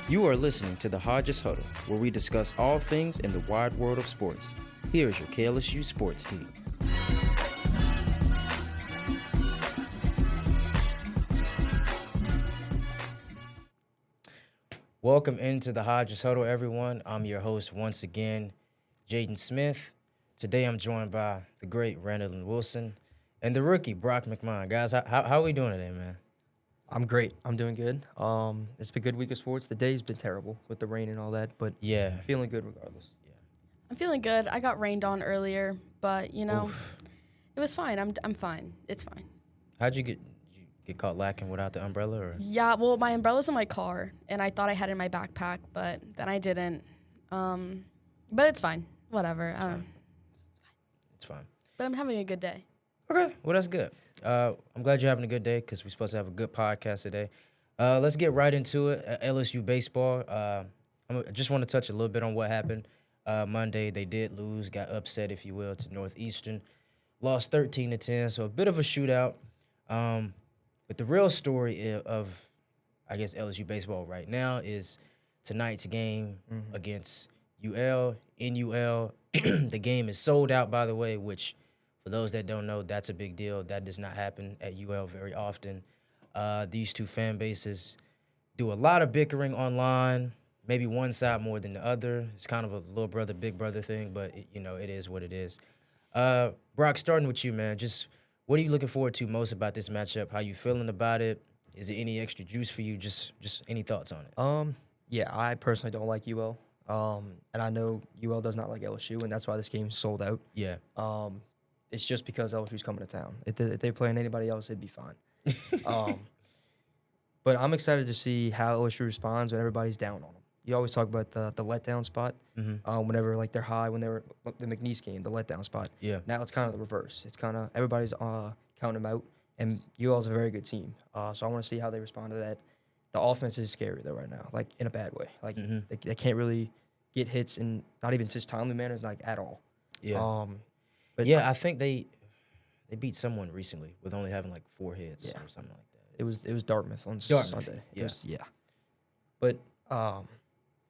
You are listening to the Hodges Huddle, where we discuss all things in the wide world of sports. Here is your LSU sports team. Welcome into the Hodges Huddle, everyone. I'm your host once again, Jaden Smith. Today I'm joined by the great Randilyn Wilson and the rookie, Brock McMahon. Guys, how are we doing today, man? I'm great. I'm doing good. It's been a good week of sports. The day's been terrible with the rain and all that, but yeah, feeling good regardless. Yeah, I'm feeling good. I got rained on earlier, but it was fine. I'm fine. It's fine. How'd you get caught lacking without the umbrella? Or? Yeah, well, my umbrella's in my car, and I thought I had it in my backpack, but then I didn't. But it's fine. Whatever. It's fine. But I'm having a good day. Okay, well, that's good. I'm glad you're having a good day because we're supposed to have a good podcast today. Let's get right into it. LSU Baseball. I just want to touch a little bit on what happened Monday. They did lose, got upset, if you will, to Northeastern. Lost 13-10, so a bit of a shootout. But the real story of, I guess, LSU Baseball right now is tonight's game against UL, NUL. The game is sold out, by the way, which – for those that don't know, that's a big deal. That does not happen at UL very often. These two fan bases do a lot of bickering online, maybe one side more than the other. It's kind of a little brother, big brother thing, but, it is what it is. Brock, starting with you, man, just what are you looking forward to most about this matchup? How you feeling about it? Is there any extra juice for you? Just any thoughts on it? Yeah, I personally don't like UL. And I know UL does not like LSU, and that's why this game's sold out. Yeah. It's just because LSU's coming to town. If they're playing anybody else, it'd be fine. But I'm excited to see how LSU responds when everybody's down on them. You always talk about the letdown spot. Whenever they're high, when they were the McNeese game, the letdown spot. Yeah. Now it's kind of the reverse. It's kind of everybody's counting them out, and UL's a very good team. So I want to see how they respond to that. The offense is scary though right now, like in a bad way. Like they can't really get hits in not even just timely manners, like at all. Yeah. But yeah, I think they beat someone recently with only having like 4 hits or something like that. It was Dartmouth on Sunday. But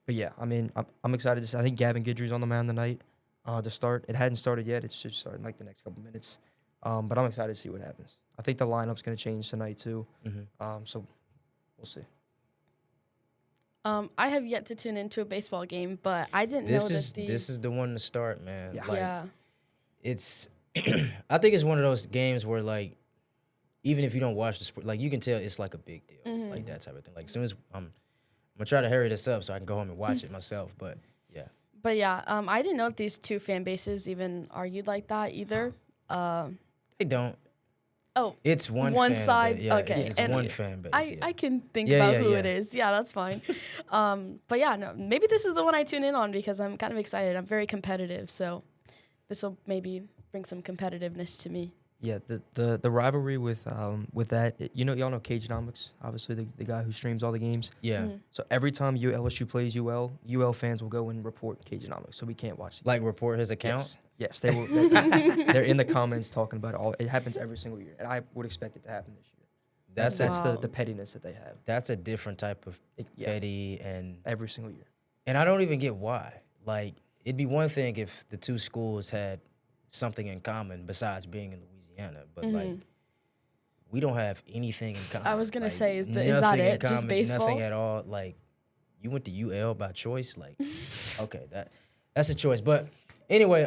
yeah, I mean, I'm excited to see. I think Gavin Guidry's on the mound tonight to start. It hadn't started yet. It should start in like the next couple minutes. But I'm excited to see what happens. I think the lineup's going to change tonight too. So we'll see. I have yet to tune into a baseball game, but I didn't know that this is the one to start, man. Yeah. It's I think it's one of those games where, like, even if you don't watch the sport, like, you can tell it's like a big deal, like that type of thing. Like, as soon as I'm gonna try to hurry this up so I can go home and watch it myself. But yeah. I didn't know if these two fan bases even argued like that either. They don't. Oh, it's one side. Yeah, okay, it's one fan base. I can think about who it is. Yeah, that's fine. But yeah, no, maybe this is the one I tune in on because I'm kind of excited. I'm very competitive, so this will maybe bring some competitiveness to me. Yeah, the rivalry with that, y'all know Cagenomics, obviously the guy who streams all the games. Yeah. So every time LSU plays UL fans will go and report Cagenomics, so we can't watch. Like report his account. Yes, they will. They're in the comments talking about it all. It happens every single year, and I would expect it to happen this year. That's the pettiness that they have. That's a different type of petty and every single year. And I don't even get why. Like, it'd be one thing if the two schools had something in common besides being in Louisiana, but like we don't have anything in common. I was gonna say, is that it? Common, just baseball? Nothing at all. Like, you went to UL by choice. Like, okay, that's a choice. But anyway,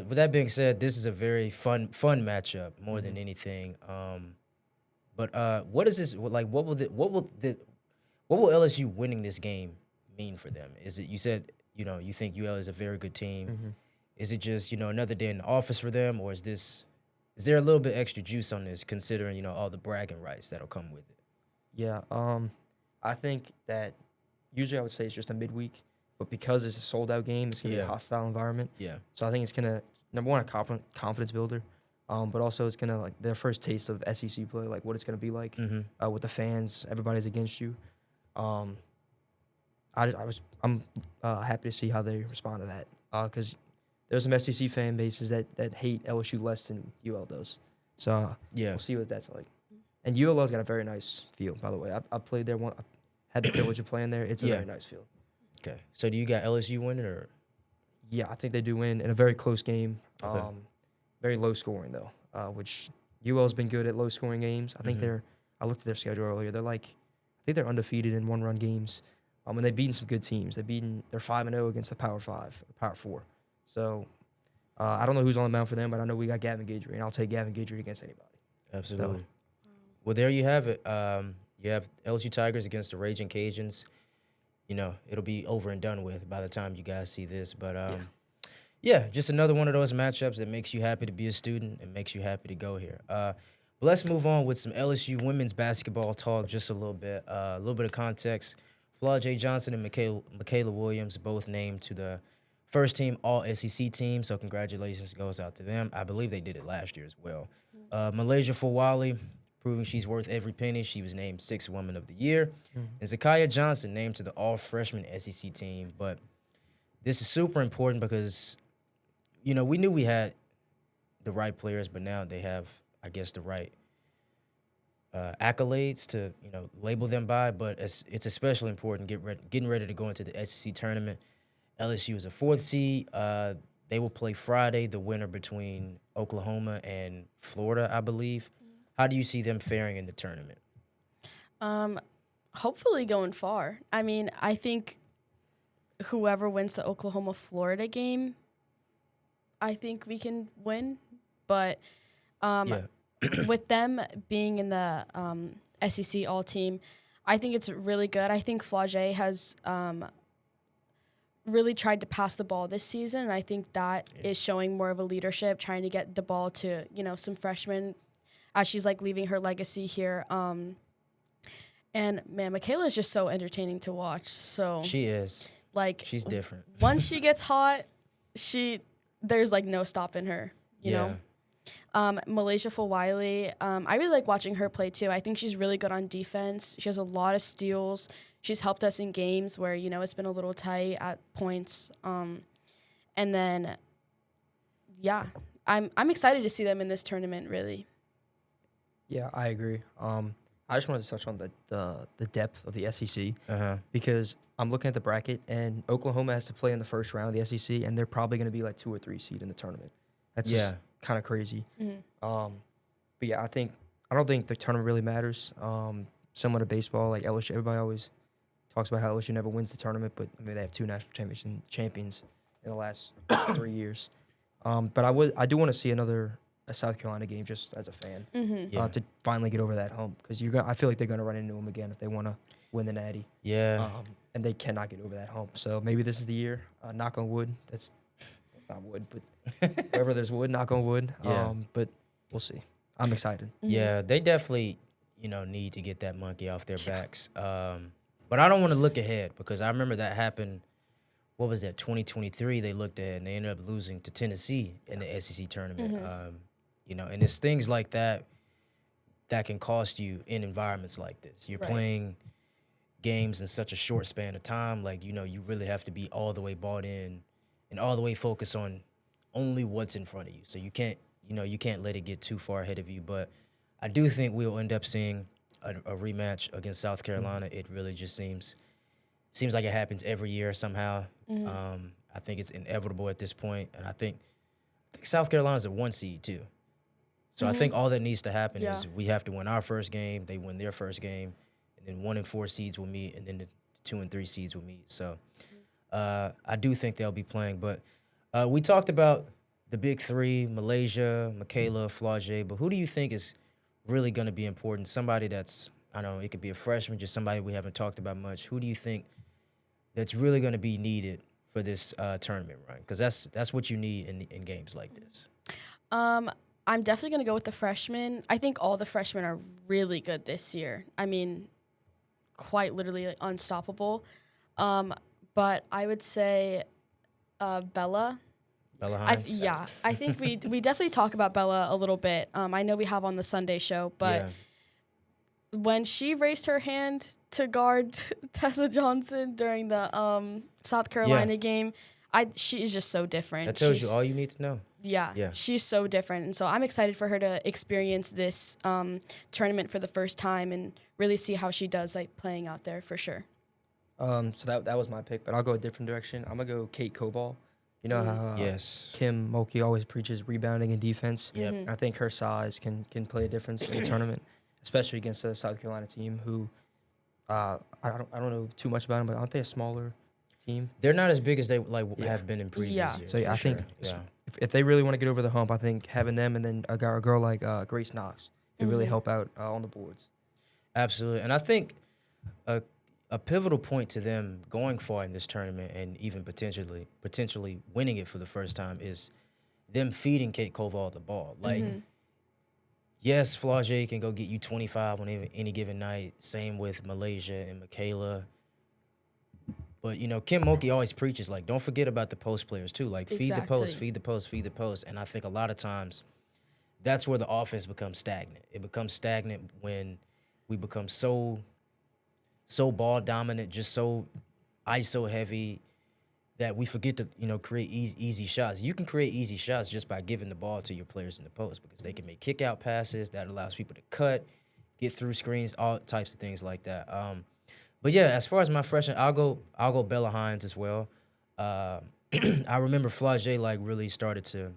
with that being said, this is a very fun matchup more than anything. But what is this like? What will LSU winning this game mean for them? Is it, you said, you think UL is a very good team? Is it just, another day in the office for them, or is there a little bit extra juice on this, considering, all the bragging rights that'll come with it? Yeah, I think that usually I would say it's just a midweek, but because it's a sold-out game, it's going to be a hostile environment. Yeah. So I think it's going to, number one, a confidence builder, but also it's going to, like, their first taste of SEC play, like what it's going to be like with the fans, everybody's against you. I'm happy to see how they respond to that, because there's some SEC fan bases that hate LSU less than UL does. So we'll see what that's like. And UL's got a very nice field, by the way. I played there had the privilege of playing there. It's a very nice field. Okay. So do you got LSU winning or? Yeah, I think they do win in a very close game. Okay. Very low scoring though, which UL's been good at low scoring games. I think I looked at their schedule earlier. I think they're undefeated in one-run games. And they've beaten some good teams. They're 5-0 against the Power 5, Power 4. So I don't know who's on the mound for them, but I know we got Gavin Guidry, and I'll take Gavin Guidry against anybody. Absolutely. So. Well, there you have it. You have LSU Tigers against the Raging Cajuns. You know, it'll be over and done with by the time you guys see this. But, just another one of those matchups that makes you happy to be a student and makes you happy to go here. But let's move on with some LSU women's basketball talk just a little bit. A little bit of context. Flau'jae Johnson and Michaela Williams both named to the first-team All-SEC team, so congratulations goes out to them. I believe they did it last year as well. Malaysia Fawali, proving she's worth every penny. She was named Sixth Woman of the Year. And Zakiya Johnson named to the All-Freshman SEC team. But this is super important because, you know, we knew we had the right players, but now they have, I guess, the right accolades to, you know, label them by. But it's especially important getting ready to go into the SEC tournament. LSU is a 4th seed. They will play Friday, the winner between Oklahoma and Florida, I believe. How do you see them faring in the tournament? Hopefully going far. I mean, I think whoever wins the Oklahoma-Florida game, I think we can win. But with them being in the SEC All-Team, I think it's really good. I think Flau'jae has really tried to pass the ball this season, and I think that is showing more of a leadership, trying to get the ball to, you know, some freshmen as she's, like, leaving her legacy here. And, man, Michaela is just so entertaining to watch. So she is. Like, she's different. Once she gets hot, there's, like, no stopping her, you know? Malaysia Fawali, I really like watching her play, too. I think she's really good on defense. She has a lot of steals. She's helped us in games where, you know, it's been a little tight at points. And then, I'm excited to see them in this tournament, really. Yeah, I agree. I just wanted to touch on the depth of the SEC because I'm looking at the bracket, and Oklahoma has to play in the first round of the SEC, and they're probably going to be like 2 or 3 seed in the tournament. That's just kind of crazy. But yeah, I don't think the tournament really matters. Similar to baseball, like LSU, everybody always talks about how LSU never wins the tournament, but I mean they have 2 national champions in the last 3 years. But I do want to see a South Carolina game just as a fan to finally get over that hump, because I feel like they're going to run into them again if they want to win the Natty. Yeah. And they cannot get over that hump. So maybe this is the year. Knock on wood. That's not wood, but wherever there's wood, knock on wood. Yeah. But we'll see. I'm excited. Yeah, they definitely, you know, need to get that monkey off their backs. But I don't want to look ahead, because I remember that happened. What was that? 2023. They looked ahead and they ended up losing to Tennessee in the SEC tournament. You know, and it's things like that that can cost you in environments like this. You're playing games in such a short span of time. Like, you know, you really have to be all the way bought in and all the way focused on only what's in front of you. So you can't let it get too far ahead of you. But I do think we'll end up seeing a rematch against South Carolina. It really just seems like it happens every year somehow. I think it's inevitable at this point, and I think South Carolina's a 1 seed too. So I think all that needs to happen is we have to win our first game, they win their first game, and then 1 and 4 seeds will meet, and then the 2 and 3 seeds will meet. So I do think they'll be playing. But we talked about the big 3: Malaysia, Michaela, Flau'jae. But who do you think is really going to be important? Somebody that's, I don't know, it could be a freshman, just somebody we haven't talked about much. Who do you think that's really going to be needed for this tournament run? Because that's what you need in games like this. I'm definitely going to go with the freshmen. I think all the freshmen are really good this year. I mean, quite literally unstoppable. But I would say Bella. Bella Hines? I think we definitely talk about Bella a little bit. I know we have on the Sunday show, but when she raised her hand to guard Tessa Johnson during the South Carolina game, she is just so different. That tells you all you need to know. Yeah, she's so different. And so I'm excited for her to experience this tournament for the first time and really see how she does, like, playing out there for sure. So that was my pick, but I'll go a different direction. I'm going to go Kate Koval. You know how Kim Mulkey always preaches rebounding and defense? Yep. I think her size can play a difference in the tournament, especially against a South Carolina team who I don't know too much about them, but aren't they a smaller team? They're not as big as they have been in previous years. So I think if they really want to get over the hump, I think having them and then a girl like Grace Knox could really help out on the boards. Absolutely, and I think a pivotal point to them going far in this tournament and even potentially winning it for the first time is them feeding Kate Koval the ball. Like, yes, Flau'jae can go get you 25 on any given night. Same with Malaysia and Michaela. But, you know, Kim Mulkey always preaches, like, don't forget about the post players, too. Like, feed the post, feed the post, feed the post. And I think a lot of times that's where the offense becomes stagnant. It becomes stagnant when we become so ball dominant, just so ISO heavy that we forget to, you know, create easy shots. You can create easy shots just by giving the ball to your players in the post because they can make kick out passes that allows people to cut, get through screens, all types of things like that. But yeah, as far as my freshman, I'll go Bella Hines as well. I remember Flau'jae like really started to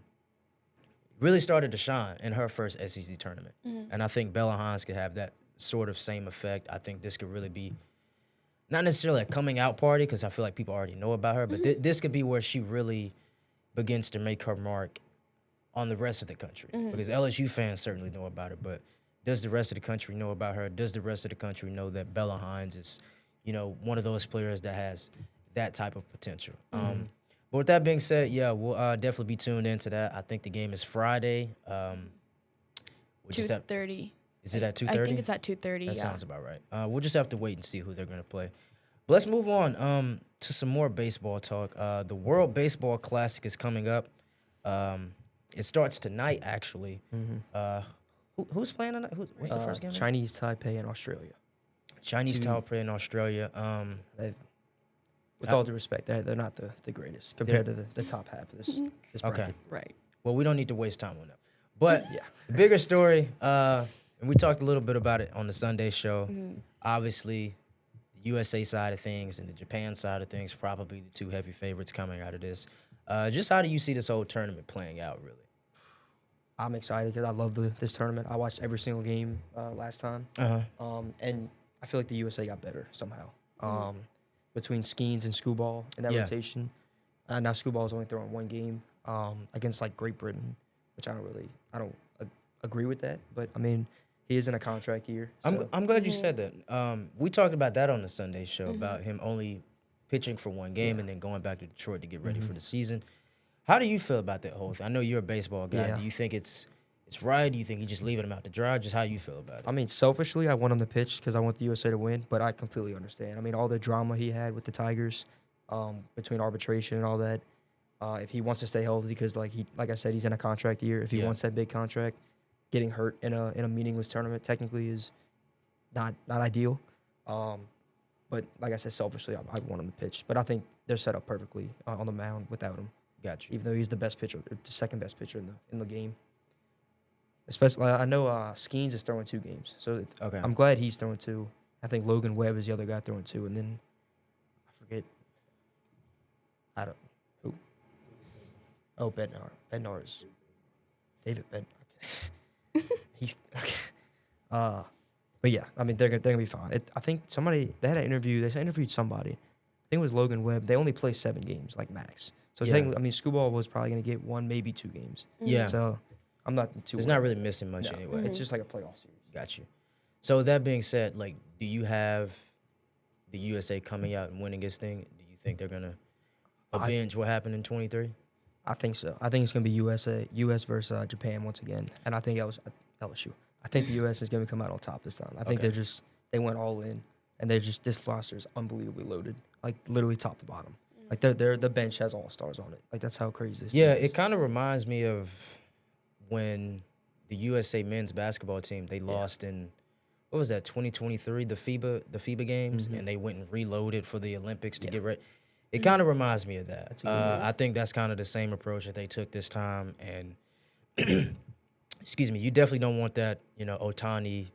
shine in her first SEC tournament, and I think Bella Hines could have that sort of same effect. I think this could really be not necessarily a coming out party because I feel like people already know about her, but this could be where she really begins to make her mark on the rest of the country because LSU fans certainly know about her, but does the rest of the country know about her? Does the rest of the country know that Bella Hines is, you know, one of those players that has that type of potential? But with that being said, yeah, we'll definitely be tuned into that. I think the game is Friday. 2:30. Is it at 2:30? I think it's at 2:30. That sounds about right. We'll just have to wait and see who they're going to play. But let's move on to some more baseball talk. The World Baseball Classic is coming up. It starts tonight, actually. Who's playing tonight? What's the first game? Chinese Taipei in Australia. Chinese Taipei in Australia. With all due respect, they're not the greatest compared to the top half of this bracket. Okay. Right. Well, we don't need to waste time on that. But the bigger story, and we talked a little bit about it on the Sunday show. Obviously, the USA side of things and the Japan side of things, probably the two heavy favorites coming out of this. Just how do you see this whole tournament playing out, really? I'm excited because I love this tournament. I watched every single game last time. And I feel like the USA got better somehow. Between Skeens and Scooball in that rotation. Now Scooball is only throwing one game against like Great Britain, which I don't agree with that. But I mean, he is in a contract year. So. I'm glad you said that. We talked about that on the Sunday show about him only pitching for one game and then going back to Detroit to get ready for the season. How do you feel about that whole thing? I know you're a baseball guy. Do you think it's right? Do you think he's just leaving him out to dry? Just how you feel about it? I mean, selfishly, I want him to pitch because I want the USA to win, but I completely understand. I mean, all the drama he had with the Tigers, between arbitration and all that. If he wants to stay healthy, because like I said, he's in a contract year. If he wants that big contract, getting hurt in a meaningless tournament technically is not ideal. But like I said, selfishly, I want him to pitch. But I think they're set up perfectly on the mound without him. Gotcha. Even though he's the best pitcher, the second best pitcher in the game. Especially, I know Skeens is throwing 2 games, so I'm glad he's throwing 2. I think Logan Webb is the other guy throwing 2, and then I forget. Who? Oh, Bednar. Bednar is David Bednar. Okay. He's okay. But yeah, I mean they're gonna be fine. I think they had an interview. They interviewed somebody. I think it was Logan Webb. They only play 7 games, like max. So technically, I mean, Scooball was probably gonna get 1, maybe 2 games. Yeah. So I'm not too. It's not really missing much anyway. It's just like a playoff series. Got you. So with that being said, like, do you have the USA coming out and winning this thing? Do you think they're gonna avenge what happened in 23? I think so. I think it's gonna be US versus Japan once again, and I think that was LSU. I think the US is gonna come out on top this time. I think they went all in, and this roster is unbelievably loaded, like literally top to bottom. Like the bench has all stars on it. Like that's how crazy this. Yeah, team is. it kind of reminds me of when the USA men's basketball team they lost in what was that 2023 the FIBA games and they went and reloaded for the Olympics to get ready. It kind of reminds me of that. I think that's kind of the same approach that they took this time. And excuse me, you definitely don't want that, Ohtani,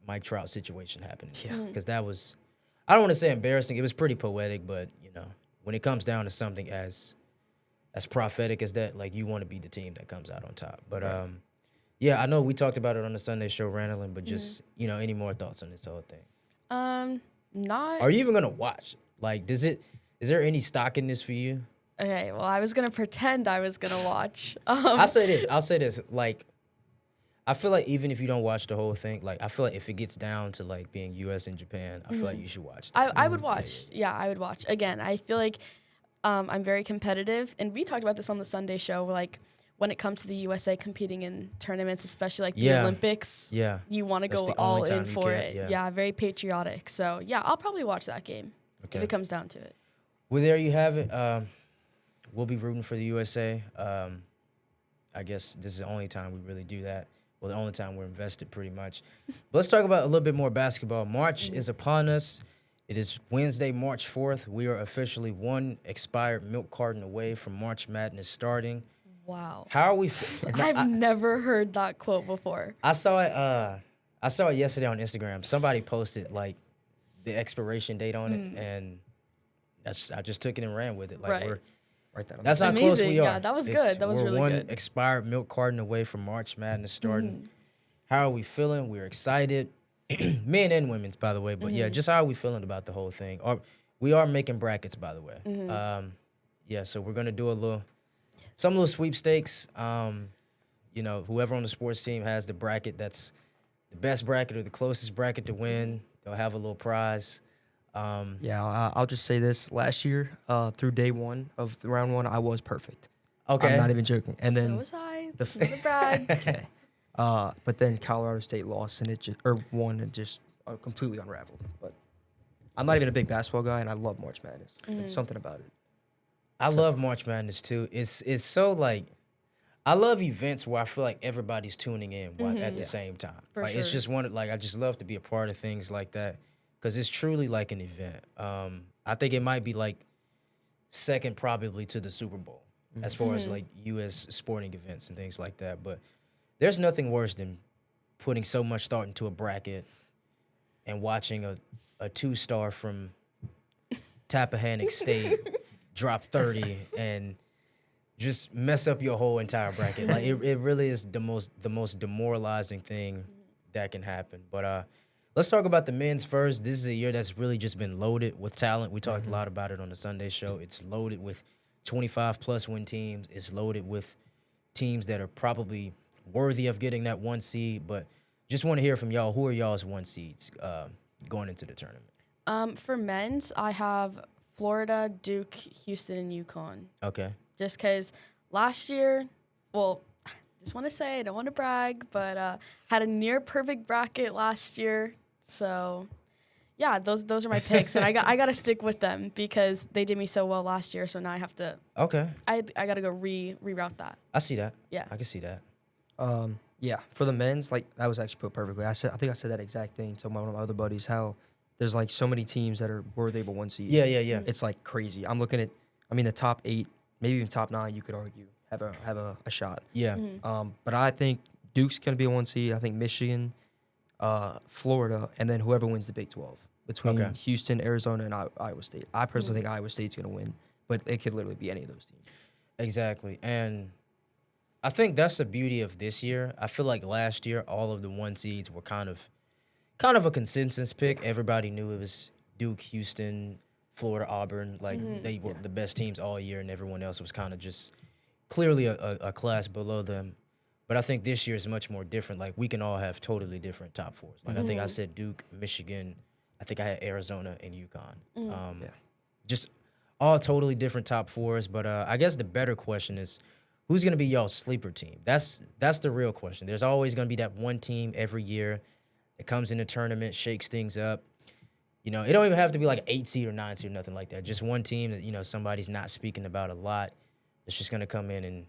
Mike Trout situation happening. Yeah. Because that was, I don't want to say embarrassing. It was pretty poetic, but, when it comes down to something as prophetic as that, like, you want to be the team that comes out on top. But, yeah, I know we talked about it on the Sunday show, Randilyn, but just, any more thoughts on this whole thing? Not. Are you even going to watch? Like, is there any stock in this for you? Okay, well, I was going to pretend I was going to watch. I'll say this. Like, I feel like even if you don't watch the whole thing, like, I feel like if it gets down to, like, being U.S. and Japan, I feel like you should watch that. I would watch. Yeah, I would watch. Again, I feel like I'm very competitive. And we talked about this on the Sunday show, like, when it comes to the USA competing in tournaments, especially, like, the Olympics, you want to go all in for it. Yeah, very patriotic. So, yeah, I'll probably watch that game if it comes down to it. Well, there you have it. We'll be rooting for the USA. I guess this is the only time we really do that. Well, the only time we're invested, pretty much. But let's talk about a little bit more basketball. March is upon us. It is Wednesday, March 4th. We are officially one expired milk carton away from March Madness starting. Wow. How are we? I've never heard that quote before. I saw it yesterday on Instagram. Somebody posted, like, the expiration date on it, and I just took it and ran with it. Like, right. That's how close we are. Yeah, that was good. That was really good. We're one expired milk carton away from March Madness starting. How are we feeling? We're excited. Men and women's, by the way. But, yeah, just how are we feeling about the whole thing? We are making brackets, by the way. So we're going to do some little sweepstakes. Whoever on the sports team has the bracket that's the best bracket or the closest bracket to win, they'll have a little prize. I'll just say this. Last year, through day one of round one, I was perfect. Okay. I'm not even joking. And then so was I. It's not a brag. Okay. But then Colorado State lost, and won and just completely unraveled. But I'm not even a big basketball guy, and I love March Madness. There's something about it. I love March Madness, too. It's so, like, I love events where I feel like everybody's tuning in at the same time. For sure. It's just I just love to be a part of things like that. Because it's truly like an event. I think it might be like second probably to the Super Bowl as far as like U.S. sporting events and things like that. But there's nothing worse than putting so much thought into a bracket and watching a two-star from Tappahannock State drop 30 and just mess up your whole entire bracket. Like it really is the most demoralizing thing that can happen. But let's talk about the men's first. This is a year that's really just been loaded with talent. We talked a lot about it on the Sunday show. It's loaded with 25-plus win teams. It's loaded with teams that are probably worthy of getting that one seed. But just want to hear from y'all. Who are y'all's one seeds going into the tournament? For men's, I have Florida, Duke, Houston, and UConn. Okay. Just because last year, just want to say, I don't want to brag, but had a near-perfect bracket last year. So, yeah, those are my picks, and I got to stick with them because they did me so well last year. So now I have to. Okay. I got to go reroute that. I see that. Yeah. I can see that. For the men's, like, that was actually put perfectly. I think I said that exact thing to one of my other buddies. How there's like so many teams that are worthy of a one seed. Yeah. It's like crazy. I'm looking at, the top 8, maybe even top 9. You could argue have a shot. Yeah. But I think Duke's gonna be a one seed. I think Michigan, Florida, and then whoever wins the Big 12 between Houston, Arizona, and Iowa State. I personally think Iowa State's gonna win, but it could literally be any of those teams. Exactly, and I think that's the beauty of this year. I feel like last year all of the one seeds were kind of a consensus pick. Everybody knew it was Duke, Houston, Florida, Auburn. Like they were the best teams all year, and everyone else was kind of just clearly a class below them. But I think this year is much more different. Like, we can all have totally different top fours. Like, I think I said Duke, Michigan. I think I had Arizona and UConn. Just all totally different top fours. But I guess the better question is, who's going to be y'all's sleeper team? That's the real question. There's always going to be that one team every year that comes in the tournament, shakes things up. It don't even have to be like an 8 seed or 9 seed or nothing like that. Just one team that, somebody's not speaking about a lot. It's just going to come in and,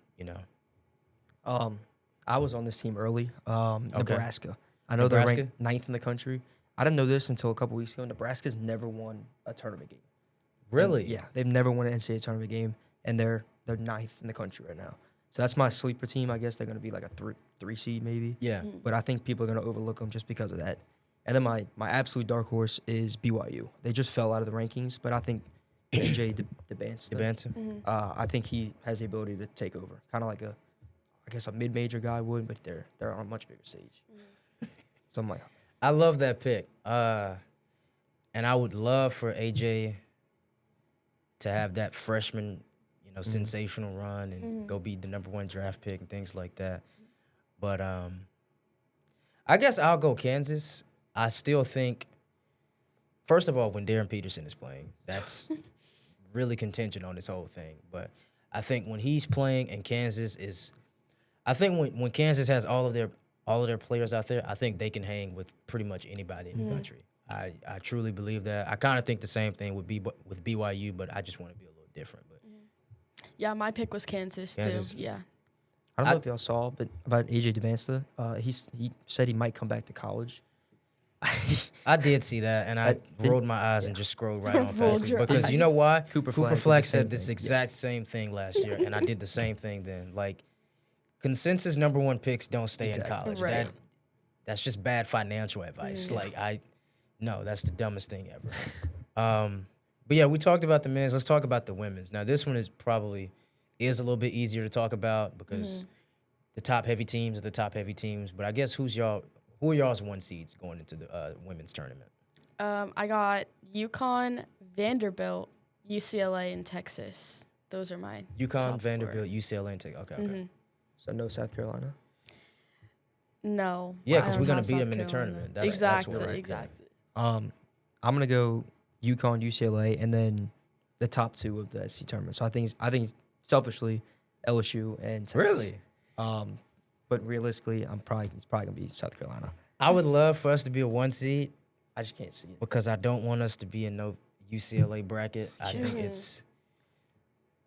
I was on this team early. Nebraska. I know Nebraska? they're ranked 9th in the country. I didn't know this until a couple weeks ago. Nebraska's never won a tournament game. Really? And, yeah, they've never won an NCAA tournament game, and they're 9th in the country right now. So that's my sleeper team. I guess they're going to be like a three seed maybe. Yeah. But I think people are going to overlook them just because of that. And then my absolute dark horse is BYU. They just fell out of the rankings, but I think AJ DeBanson. I think he has the ability to take over, kind of like a mid-major guy would, but they're on a much bigger stage. So I'm like, I love that pick, and I would love for AJ to have that freshman, sensational run and go be the number 1 draft pick and things like that. But I guess I'll go Kansas. I still think, first of all, when Darren Peterson is playing, that's really contingent on this whole thing. But I think when he's playing and Kansas is, I think when Kansas has all of their players out there, I think they can hang with pretty much anybody in the country. I truly believe that. I kind of think the same thing with BYU, but I just want to be a little different. But yeah, my pick was Kansas too. Yeah. I don't know if y'all saw, but about AJ DeBansta, he said he might come back to college. I did see that, and I rolled my eyes and just scrolled right on past it. Because you know eyes. why? Cooper Fleck said this exact same thing last year, and I did the same thing then. Like, consensus number 1 picks don't stay in college. Right. That's just bad financial advice. Yeah. No, that's the dumbest thing ever. But yeah, we talked about the men's. Let's talk about the women's. Now, this one is a little bit easier to talk about because the top-heavy teams are the top-heavy teams. But I guess who are y'all's 1 seeds going into the women's tournament? I got UConn, Vanderbilt, UCLA, and Texas. Those are my top Vanderbilt, 4. UCLA, and Texas. Okay. So no South Carolina? No. Yeah, because I we're don't going to have beat South them in the Carolina. tournament. Exactly. I'm going to go UConn, UCLA, and then the top 2 of the SEC tournament. So I think selfishly LSU and Texas. Really? But realistically, it's probably going to be South Carolina. I would love for us to be a 1 seed I just can't see it. because I don't want us to be in no UCLA bracket. I think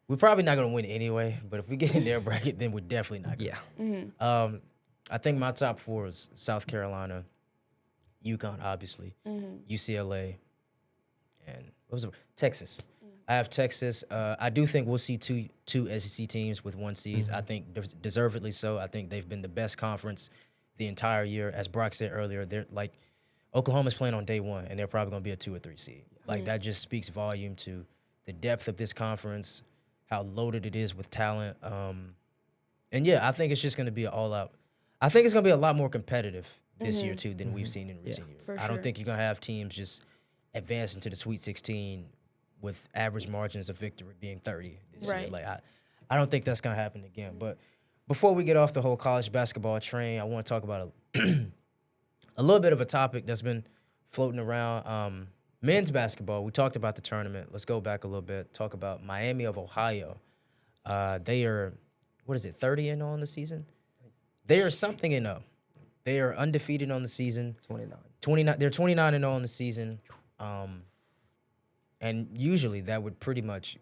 we're probably not going to win anyway, but if we get in their bracket, then we're definitely not going to. I think my top 4 is South Carolina, UConn, obviously, UCLA, and what was it? Texas. I have Texas. I do think we'll see two SEC teams with 1 seeds. I think deservedly so. I think they've been the best conference the entire year. As Brock said earlier, they're like Oklahoma's playing on day 1, and they're probably going to be a 2 or 3 seed. Like that just speaks volume to the depth of this conference, how loaded it is with talent. And yeah, I think it's just going to be an all-out. I think it's going to be a lot more competitive this year too than we've seen in recent years. I don't think you're going to have teams just advance into the Sweet 16 with average margins of victory being 30 this year. Like I don't think that's going to happen again. But before we get off the whole college basketball train, I want to talk about a little bit of a topic that's been floating around. Men's basketball, we talked about the tournament. Let's go back a little bit, talk about Miami of Ohio. They are, 30 and 0 on the season? They are something and 0. They are undefeated on the season. 29. They're 29 and 0 on the season. And usually that would pretty much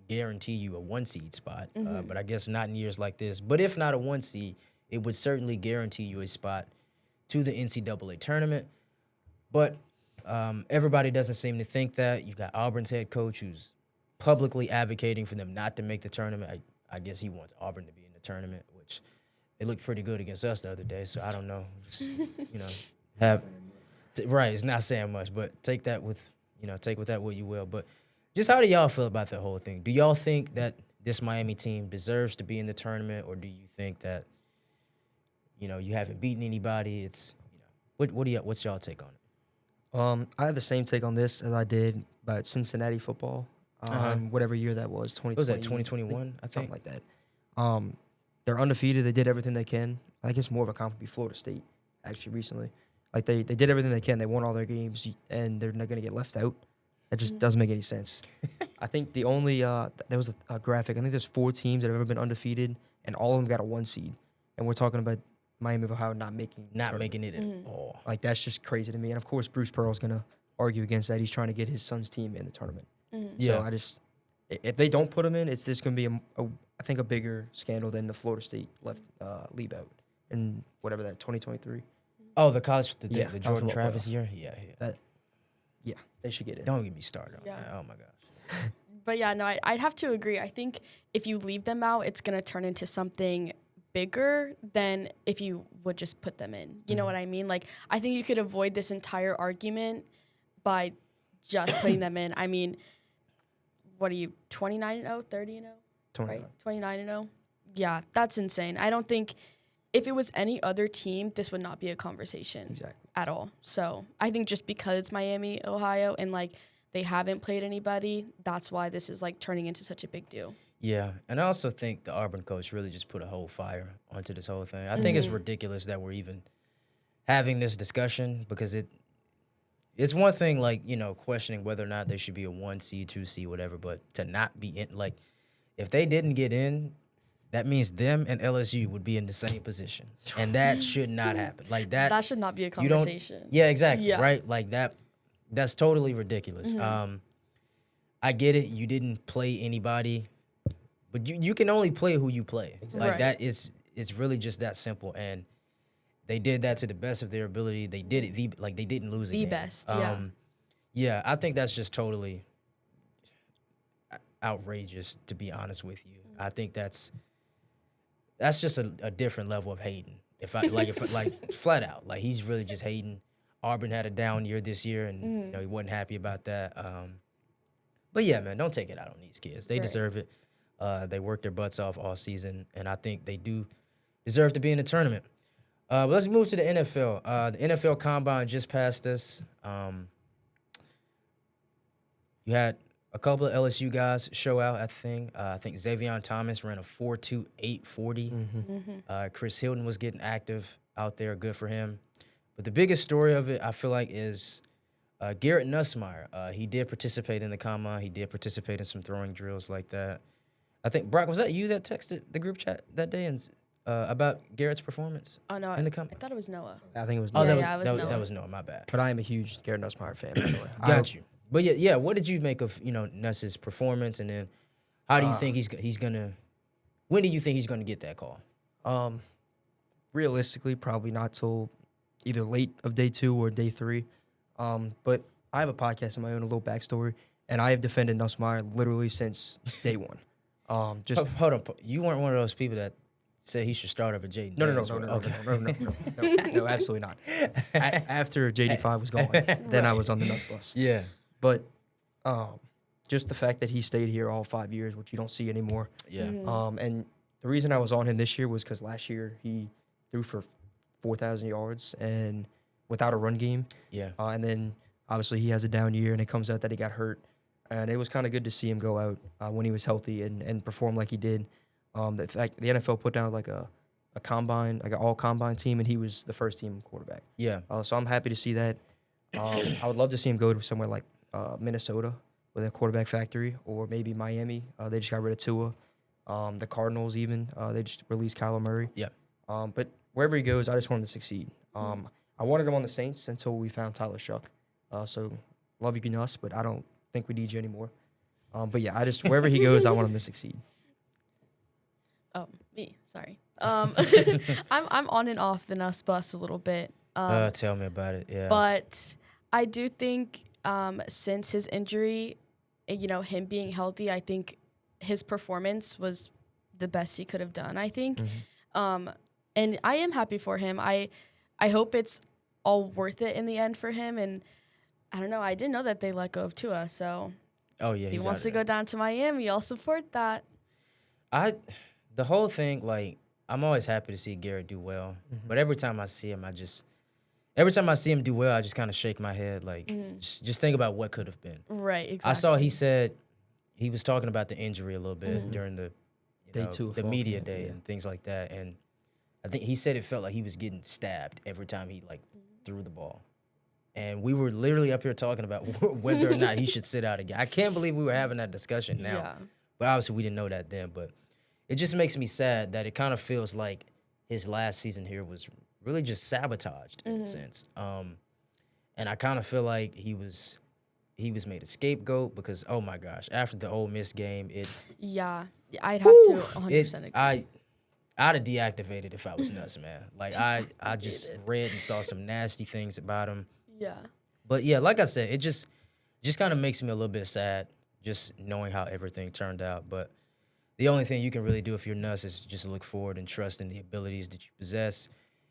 guarantee you a 1 seed spot. But I guess not in years like this. But if not a 1 seed, it would certainly guarantee you a spot to the NCAA tournament. But everybody doesn't seem to think that. You got Auburn's head coach who's publicly advocating for them not to make the tournament. I guess he wants Auburn to be in the tournament, which they looked pretty good against us the other day. So I don't know. Just, it's not saying much, but take with that what you will. But just how do y'all feel about that whole thing? Do y'all think that this Miami team deserves to be in the tournament, or do you think that you haven't beaten anybody? It's what's y'all take on it? I have the same take on this as I did about Cincinnati football. Whatever year that was, 2020. What was that, 2021? I think something like that. They're undefeated. They did everything they can. I guess more of a comp would be Florida State, actually, recently. Like, they did everything they can. They won all their games, and they're not going to get left out. That just doesn't make any sense. I think the only there was a graphic. I think there's 4 teams that have ever been undefeated, and all of them got a 1 seed. And we're talking about Miami of Ohio not making it at all. Like, that's just crazy to me. And, of course, Bruce Pearl's going to argue against that. He's trying to get his son's team in the tournament. So if they don't put him in, it's just going to be, I think, a bigger scandal than the Florida State leave out in whatever that, 2023. Oh, the Jordan Travis year? Yeah. They should get in. Don't get me started on that. Oh, my gosh. But yeah, no, I'd have to agree. I think if you leave them out, it's going to turn into something bigger than if you would just put them in. You know what I mean? Like, I think you could avoid this entire argument by just putting them in. I mean, what are you, 29-0, 30-0? 29. Right? 29-0? Yeah, that's insane. I don't think if it was any other team, this would not be a conversation at all. So I think just because it's Miami, Ohio, and, like, they haven't played anybody, that's why this is, like, turning into such a big deal. Yeah, and I also think the Auburn coach really just put a whole fire onto this whole thing. I think it's ridiculous that we're even having this discussion because it's one thing, like, you know, questioning whether or not there should be a 1 seed, 2 seed, whatever, but to not be in, like, if they didn't get in, that means them and LSU would be in the same position, and that should not happen. Like that. That should not be a conversation. Yeah, exactly. Yeah. Right, like that. That's totally ridiculous. I get it. You didn't play anybody, but you can only play who you play. Like that is it's really just that simple. And they did that to the best of their ability. They did it they didn't lose a game. The best. Yeah. Yeah, I think that's just totally outrageous, to be honest with you. I think that's just a different level of hating. If flat out, like he's really just hating. Auburn had a down year this year, and you know he wasn't happy about that. But yeah, man, don't take it out on these kids. They deserve it. They worked their butts off all season, and I think they do deserve to be in the tournament. But let's move to the NFL. The NFL Combine just passed us. You had a couple of LSU guys show out at the thing. I think Xavier Thomas ran a 4.28 40. Chris Hilton was getting active out there. Good for him. But the biggest story of it, I feel like, is Garrett Nussmeier. He did participate in the combine. He did participate in some throwing drills like that. I think, Brock, was that you that texted the group chat that day and about Garrett's performance? Oh, no. in the combine? I thought it was Noah. I think it was Oh, Noah. it was Noah. That was Noah. My bad. But I am a huge Garrett Nussmeier fan, by the way. Got you. But yeah. What did you make of Nuss's performance, and then how do you think he's gonna? When do you think he's gonna get that call? Realistically, probably not till either late of day 2 or day 3. But I have a podcast of my own, a little backstory, and I have defended Nussmeier literally since day 1. Hold on, you weren't one of those people that said he should start over Jaden. No, absolutely not. After JD5 was gone, then I was on the Nuss bus. Yeah, but just the fact that he stayed here all 5 years, which you don't see anymore. Yeah. And the reason I was on him this year was because last year he threw for 4,000 yards and without a run game. Yeah. And then obviously he has a down year, and it comes out that he got hurt. And it was kind of good to see him go out when he was healthy and perform like he did. The fact the NFL put down like a combine, like an all combine team, and he was the first team quarterback. Yeah. So I'm happy to see that. I would love to see him go to somewhere like Minnesota with a quarterback factory, or maybe Miami. They just got rid of Tua. The Cardinals even, they just released Kyler Murray. Yeah. But wherever he goes, I just want him to succeed. I wanted him on the Saints until we found Tyler Shuck. So love you, Nuss, but I don't think we need you anymore. But yeah, wherever he goes, I want him to succeed. Oh, me. Sorry. I'm on and off the Nuss bus a little bit. Tell me about it. Yeah. But I do think since his injury, him being healthy, I think his performance was the best he could have done, I think. And I am happy for him. I hope it's all worth it in the end for him. And I don't know. I didn't know that they let go of Tua. So if he wants to go down to Miami, I'll support that. The whole thing, like, I'm always happy to see Garrett do well. But every time I see him, do well, I just kind of shake my head. Like, just think about what could have been. Right, exactly. I saw he said he was talking about the injury a little bit during the Day 2 the media day and things like that. And I think he said it felt like he was getting stabbed every time he, like, threw the ball. And we were literally up here talking about whether or not he should sit out again. I can't believe we were having that discussion now. Yeah. But obviously we didn't know that then. But it just makes me sad that it kind of feels like his last season here was really just sabotaged in a sense. And I kind of feel like he was made a scapegoat because, oh my gosh, after the Ole Miss game, Yeah, I'd have to 100% agree. I'd have deactivated if I was Nuss, man. Like, I just read and saw some nasty things about him. Yeah. But yeah, like I said, it just kind of makes me a little bit sad just knowing how everything turned out. But the only thing you can really do if you're Nuss is just look forward and trust in the abilities that you possess.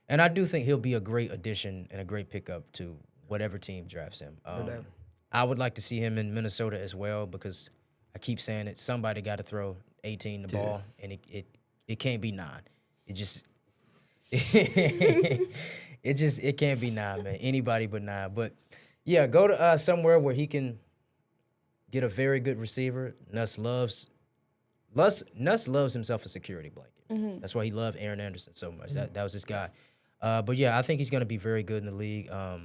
And I do think he'll be a great addition and a great pickup to whatever team drafts him. I would like to see him in Minnesota as well because I keep saying it. Somebody got to throw 18 the ball, and it can't be 9. It just it can't be 9, man. Anybody but 9. But yeah, go to somewhere where he can get a very good receiver. Nuss loves himself a security blanket. That's why he loved Aaron Anderson so much. That was his guy. But yeah, I think he's going to be very good in the league. I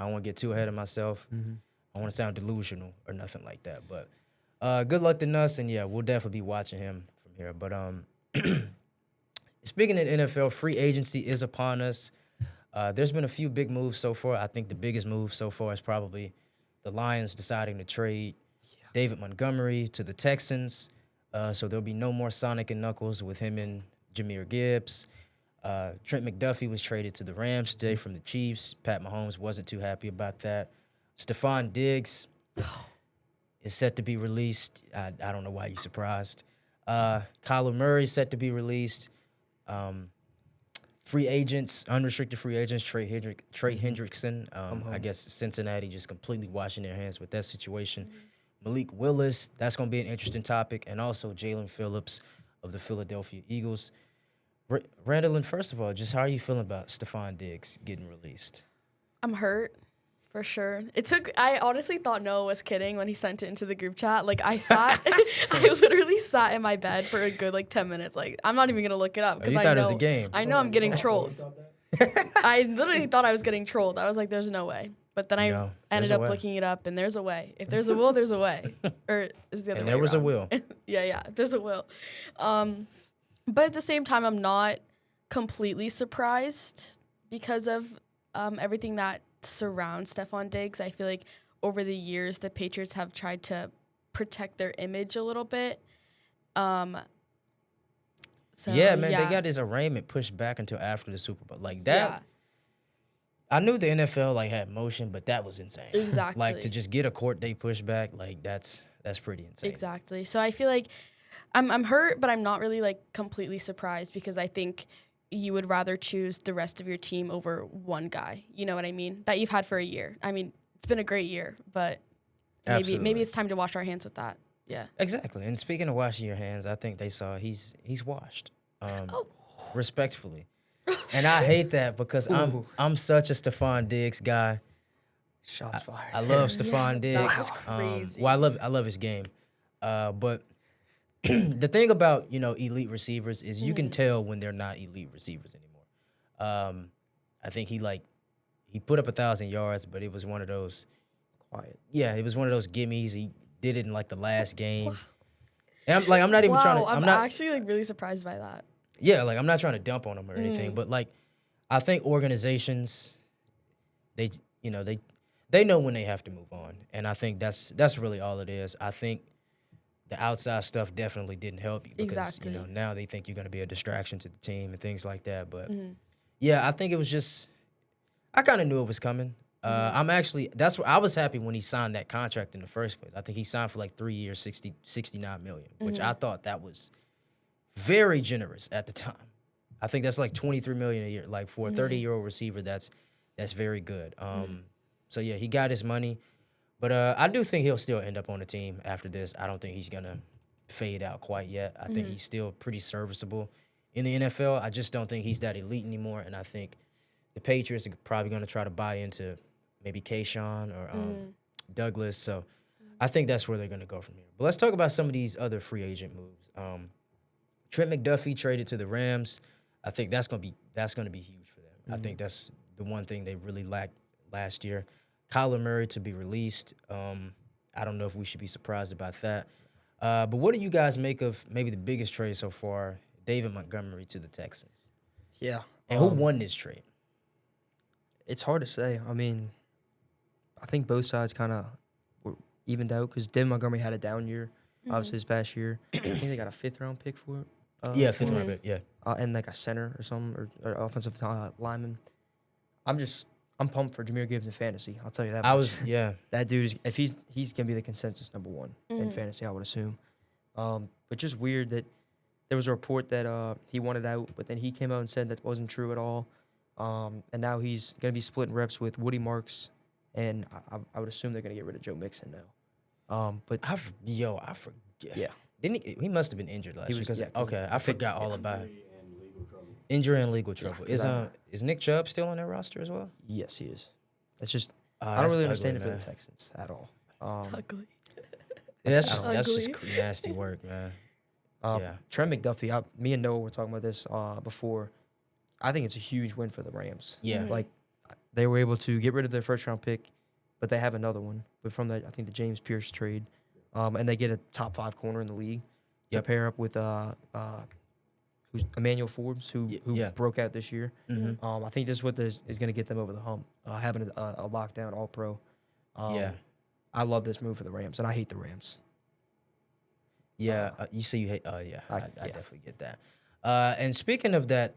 don't want to get too ahead of myself. I don't want to sound delusional or nothing like that. But good luck to Nuss, and yeah, we'll definitely be watching him from here. But speaking of NFL, free agency is upon us. There's been a few big moves so far. I think the biggest move so far is probably the Lions deciding to trade David Montgomery to the Texans. So there'll be no more Sonic and Knuckles with him and Jahmyr Gibbs. Trent McDuffie was traded to the Rams today from the Chiefs. Pat Mahomes wasn't too happy about that. Stephon Diggs is set to be released. I don't know why you're surprised. Kyler Murray is set to be released. Free agents, unrestricted free agents, Trey Hendrickson. I guess Cincinnati just completely washing their hands with that situation. Malik Willis, that's going to be an interesting topic. And also Jalen Phillips of the Philadelphia Eagles. Randilyn, first of all, just how are you feeling about Stephon Diggs getting released? I'm hurt, for sure. I honestly thought Noah was kidding when he sent it into the group chat. Like, I literally sat in my bed for a good, 10 minutes. Like, I'm not even going to look it up. You thought it was a game. I know I'm getting trolled. I literally thought I was getting trolled. I was like, there's no way. But then I ended up looking it up, and there's a way. If there's a will, there's a way. Or is the other way And there was around. a will. Yeah, there's a will. But at the same time, I'm not completely surprised because of everything that surrounds Stephon Diggs. I feel like over the years, the Patriots have tried to protect their image a little bit. They got his arraignment pushed back until after the Super Bowl. Like that. Yeah. I knew the NFL had motion, but that was insane. Exactly. To just get a court date pushed back, that's pretty insane. Exactly. So I feel like I'm hurt, but I'm not really completely surprised because I think you would rather choose the rest of your team over one guy. You know what I mean? That you've had for a year. I mean, it's been a great year, but maybe it's time to wash our hands with that. Yeah. Exactly. And speaking of washing your hands, I think they saw he's washed. Respectfully. And I hate that because I'm such a Stephon Diggs guy. Shots fired. I love Stephon Diggs. That's crazy. I love his game. But the thing about, elite receivers is you can tell when they're not elite receivers anymore. I think he put up 1,000 yards, but it was one of those quiet. Yeah, it was one of those gimmies. He did it in the last game. And I'm not even trying to. I'm actually really surprised by that. Yeah, I'm not trying to dump on him or anything, but I think organizations, they know when they have to move on, and I think that's really all it is. I think the outside stuff definitely didn't help you because now they think you're going to be a distraction to the team and things like that. But yeah, I think it was just I kind of knew it was coming. That's why I was happy when he signed that contract in the first place. I think he signed for 3 years, $69 million, which I thought that was very generous at the time. I think that's $23 million a year. For a 30-year-old receiver, that's very good. So yeah, he got his money, but I do think he'll still end up on the team after this. I don't think he's gonna fade out quite yet. I think he's still pretty serviceable in the NFL. I just don't think he's that elite anymore, and I think the Patriots are probably gonna try to buy into maybe Kayshawn or Douglas. So I think that's where they're gonna go from here. But let's talk about some of these other free agent moves. Trent McDuffie traded to the Rams. I think that's gonna be huge for them. I think that's the one thing they really lacked last year. Kyler Murray to be released. I don't know if we should be surprised about that. But what do you guys make of maybe the biggest trade so far, David Montgomery to the Texans? Yeah. And who won this trade? It's hard to say. I mean, I think both sides kind of were evened out because David Montgomery had a down year, obviously, this past year. I think they got a 5th-round pick for it. Fifth round pick, yeah. And a center or something, or offensive lineman. I'm just I'm pumped for Jahmyr Gibbs in fantasy. I'll tell you that much. I was, yeah. That dude is, if he's gonna be the consensus number one in fantasy, I would assume. But just weird that there was a report that he wanted out, but then he came out and said that wasn't true at all. And now he's gonna be splitting reps with Woody Marks, and I would assume they're gonna get rid of Joe Mixon now. But I forget. yeah, Didn't he must have been injured last year? was, yeah, Okay, I forgot all about it. Injury and legal trouble. Injury and legal trouble. Is Nick Chubb still on that roster as well? yes, he is. It's just I That's don't really understand ugly, it for man. the Texans at all. It's ugly. Yeah, that's Ugly. just nasty work, man. Yeah. Trent McDuffie, me and Noah were talking about this before. I think it's a huge win for the Rams. Yeah. Like, they were able to get rid of their first-round pick, but they have another one. But from I think the James Pierce trade, and they get a top 5 corner in the league to pair up with who's Emmanuel Forbes, who broke out this year. I think this is what is going to get them over the hump, having a lockdown All-Pro. I love this move for the Rams, and I hate the Rams. Yeah, you say you hate. I definitely get that. And speaking of that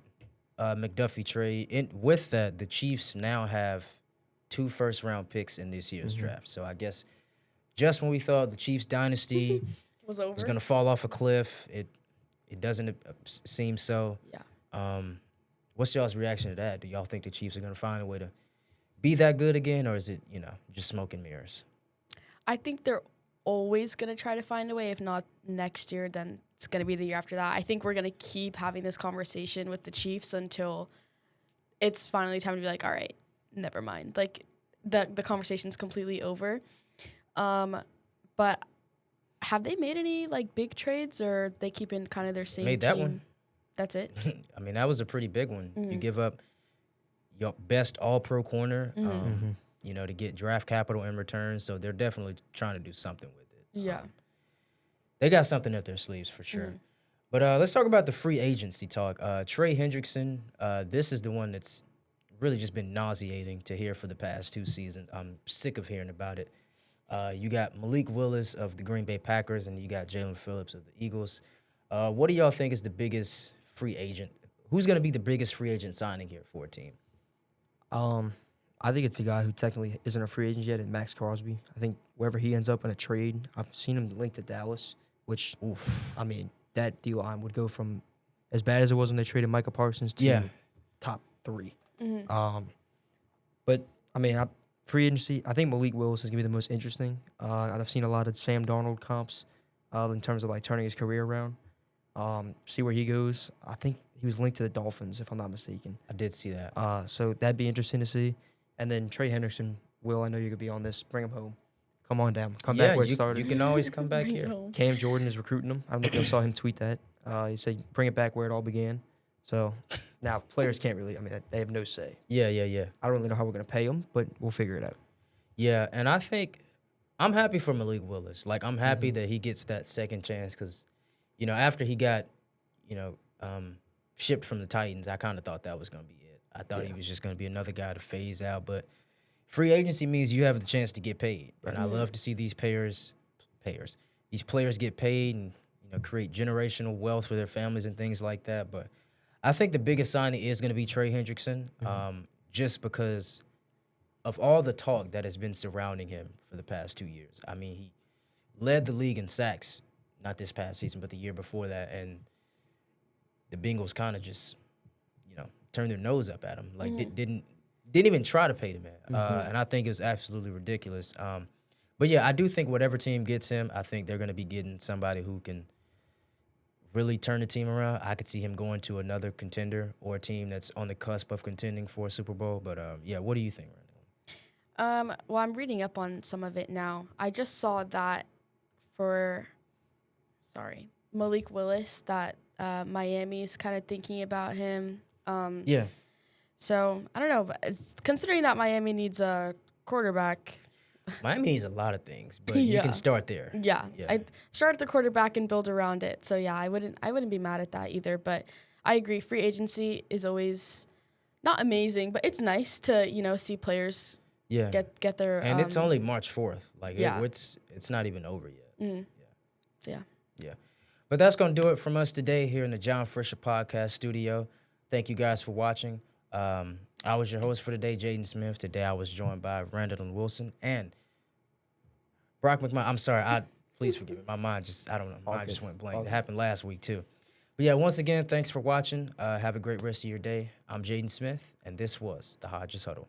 McDuffie trade, with that, the Chiefs now have 2 first-round picks in this year's draft. So I guess just when we thought the Chiefs dynasty Was over. was going to fall off a cliff, it doesn't seem so. Yeah. What's y'all's reaction to that? Do y'all think the Chiefs are going to find a way to be that good again, or is it just smoke and mirrors? I think they're always going to try to find a way. If not next year, then it's going to be the year after that. I think we're going to keep having this conversation with the Chiefs until it's finally time to be like, all right, never mind. Like, the conversation's completely over. But have they made any, like, big trades, or are they keeping kind of their same Made team? that one. That's it? I mean, that was a pretty big one. You give up your best all-pro corner, to get draft capital in return. So they're definitely trying to do something with it. Yeah. They got something up their sleeves for sure. But let's talk about the free agency talk. Trey Hendrickson, this is the one that's really just been nauseating to hear for the past 2 seasons. I'm sick of hearing about it. You got Malik Willis of the Green Bay Packers, and you got Jalen Phillips of the Eagles. What do y'all think is the biggest free agent? Who's going to be the biggest free agent signing here for a team? I think it's the guy who technically isn't a free agent yet, and Max Crosby. I think wherever he ends up in a trade, I've seen him linked to Dallas, which, I mean, that D-line would go from as bad as it was when they traded Micah Parsons to top 3. But, I mean, free agency, I think Malik Willis is going to be the most interesting. I've seen a lot of Sam Darnold comps in terms of, like, turning his career around. See where he goes. I think he was linked to the Dolphins, if I'm not mistaken. I did see that. So that'd be interesting to see. And then Trey Hendrickson, Will, I know you're going to be on this. Bring him home. Come on down. Come back where it started. You can always come back here. Cam Jordan is recruiting him. I don't know if you saw him tweet that. He said, bring it back where it all began. So now players can't really, they have no say. Yeah. I don't really know how we're going to pay them, but we'll figure it out. Yeah, and I think I'm happy for Malik Willis. Like, I'm happy that he gets that second chance because, after he got, shipped from the Titans, I kind of thought that was going to be it. I thought he was just going to be another guy to phase out. But free agency means you have the chance to get paid. And I love to see these players get paid and, create generational wealth for their families and things like that. But I think the biggest signing is going to be Trey Hendrickson, just because of all the talk that has been surrounding him for the past 2 years. I mean, he led the league in sacks, not this past season, but the year before that. And the Bengals kind of just, turned their nose up at him. Like, didn't even try to pay the man. And I think it was absolutely ridiculous. But, yeah, I do think whatever team gets him, I think they're going to be getting somebody who can really turn the team around. I could see him going to another contender or a team that's on the cusp of contending for a Super Bowl. But, what do you think, Randilyn? Well, I'm reading up on some of it now. I just saw that Malik Willis, that Miami's kind of thinking about him. So, I don't know. But considering that Miami needs a quarterback. Miami needs a lot of things, but you can start there. Yeah. I start at the quarterback and build around it. So, yeah, I wouldn't be mad at that either. But I agree. Free agency is always not amazing, but it's nice to, see players get their and it's only March 4th. Like it's not even over yet. Yeah. But that's going to do it from us today here in the John Fisher Podcast studio. Thank you guys for watching. I was your host for today, Jaden Smith. Today I was joined by Randilyn Wilson and Brock McMahon. I'm sorry. Please forgive me. My mind just went blank. It happened last week too. But yeah, once again, thanks for watching. Have a great rest of your day. I'm Jaden Smith, and this was the Hodges Huddle.